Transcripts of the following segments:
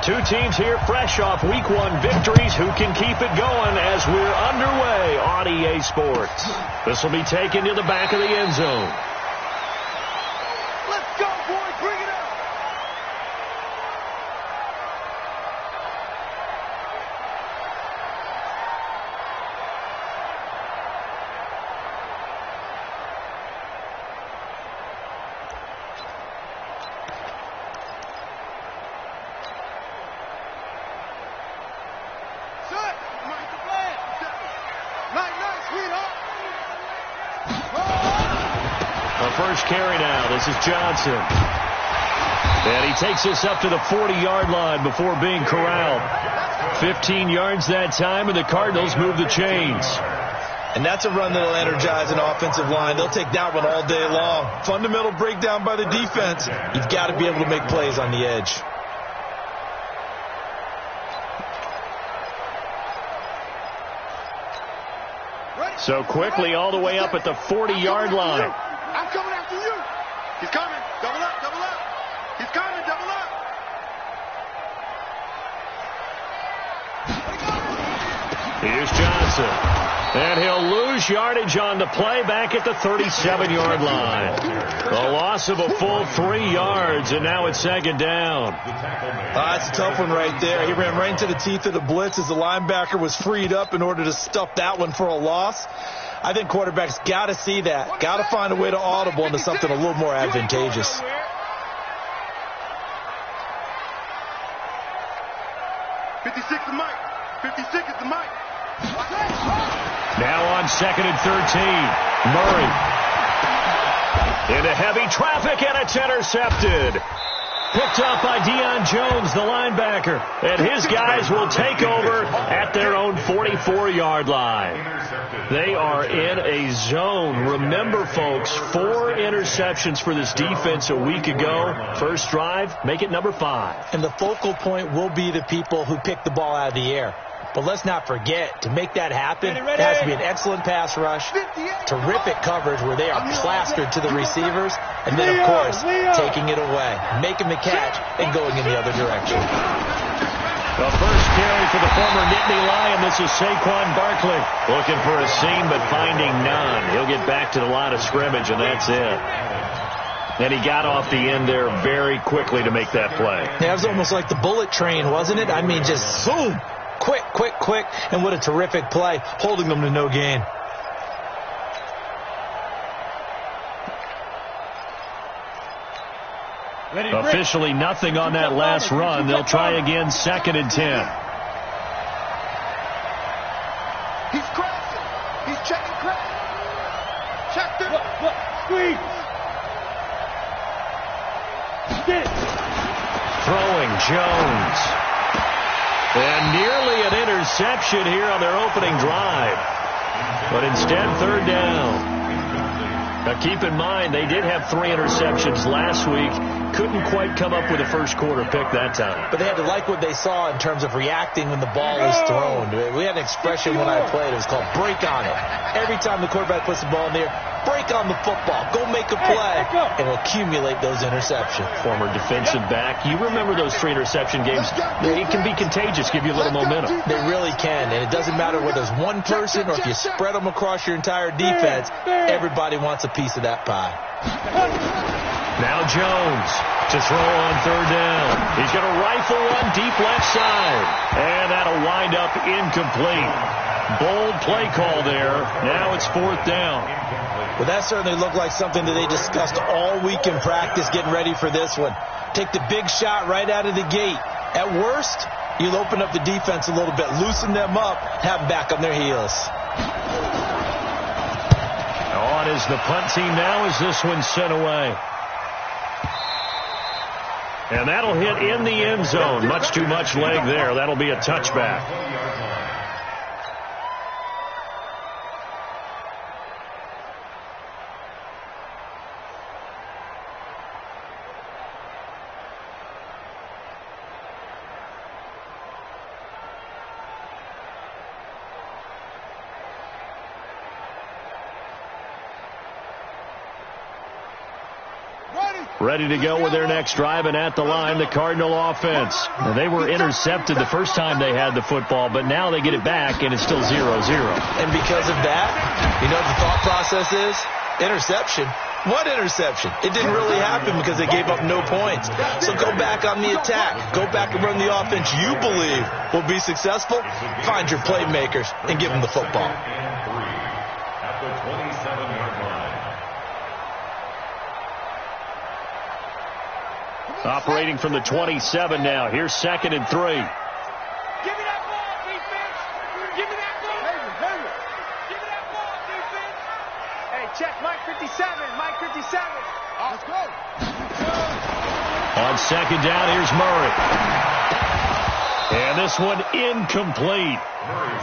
Two teams here fresh off Week 1 victories. Who can keep it going as we're underway on EA Sports? This will be taken to the back of the end zone. Let's go, boys. Bring it up. First carry now. This is Johnson. And he takes us up to the 40-yard line before being corralled. 15 yards that time, and the Cardinals move the chains. And that's a run that'll energize an offensive line. They'll take that one all day long. Fundamental breakdown by the defense. You've got to be able to make plays on the edge. So quickly all the way up at the 40-yard line. I'm coming after you. He's coming. Double up, double up. He's coming, double up. Here's Johnson. And he'll lose yardage on the play back at the 37-yard line. The loss of a full 3 yards, and now it's second down. That's a tough one right there. He ran right into the teeth of the blitz as the linebacker was freed up in order to stuff that one for a loss. I think quarterbacks got to see that. Got to find a way to audible into something a little more advantageous. '56 is Mike. 56 is the Mike. Now on 2nd and 13. Murray. Into heavy traffic, and it's intercepted. Picked up by Deion Jones, the linebacker. And his guys will take over at their own 44-yard line. They are in a zone. Remember, folks, 4 interceptions for this defense a week ago. First drive, make it number 5. And the focal point will be the people who pick the ball out of the air. But let's not forget, to make that happen, it has to be an excellent pass rush, terrific coverage where they are plastered to the receivers, and then, of course, taking it away, making the catch, and going in the other direction. The first carry for the former Nittany Lion. This is Saquon Barkley. Looking for a seam, but finding none. He'll get back to the line of scrimmage, and that's it. And he got off the end there very quickly to make that play. Yeah, it was almost like the bullet train, wasn't it? I mean, just zoom. Quick, quick, quick, and what a terrific play, holding them to no gain. Officially nothing on that last run. They'll try again, 2nd and 10. He's crashing. He's checking crash. Check them. Look, squeeze. Throwing Jones. And nearly an interception here on their opening drive. But instead, 3rd down. Now keep in mind, they did have 3 interceptions last week. Couldn't quite come up with a first quarter pick that time. But they had to like what they saw in terms of reacting when the ball is thrown. We had an expression when I played. It was called break on it. Every time the quarterback puts the ball in the air, break on the football. Go make a play and accumulate those interceptions. Former defensive back. You remember those 3 interception games. It can be contagious, give you a little momentum. They really can, and it doesn't matter whether it's one person or if you spread them across your entire defense. Everybody wants a piece of that pie. Now Jones to throw on 3rd down. He's going to rifle one deep left side. And that'll wind up incomplete. Bold play call there. Now it's 4th down. Well, that certainly looked like something that they discussed all week in practice getting ready for this one. Take the big shot right out of the gate. At worst, you'll open up the defense a little bit, loosen them up, have them back on their heels. On is the punt team now as this one's sent away. And that'll hit in the end zone. Much too much leg there. That'll be a touchback. Ready. ready to go with their next drive, and at the line, the Cardinal offense. Now, they were intercepted the first time they had the football, but now they get it back, and it's still 0-0. And because of that, you know what the thought process is? Interception. What interception? It didn't really happen because they gave up no points. So go back on the attack. Go back and run the offense you believe will be successful. Find your playmakers and give them the football. Operating from the 27 now. Here's 2nd and 3. Give me that ball, defense. Give me that ball. Give me that ball, defense. Hey, check Mike 57. Mike 57. Let's go. On 2nd down, here's Murray. And this one incomplete.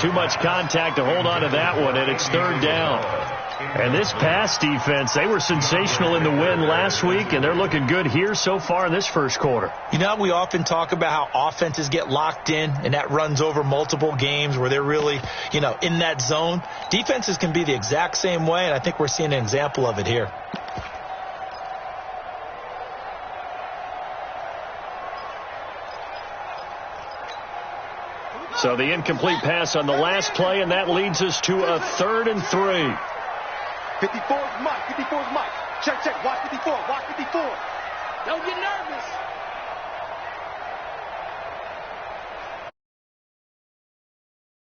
Too much contact to hold on to that one, and it's 3rd down. And this pass defense, they were sensational in the win last week, and they're looking good here so far in this first quarter. You know, we often talk about how offenses get locked in, and that runs over multiple games where they're really, you know, in that zone. Defenses can be the exact same way, and I think we're seeing an example of it here. So the incomplete pass on the last play, and that leads us to a 3rd and 3. 54 is Mike. 54 is Mike. Check, check. Watch 54. Watch 54. Don't get nervous.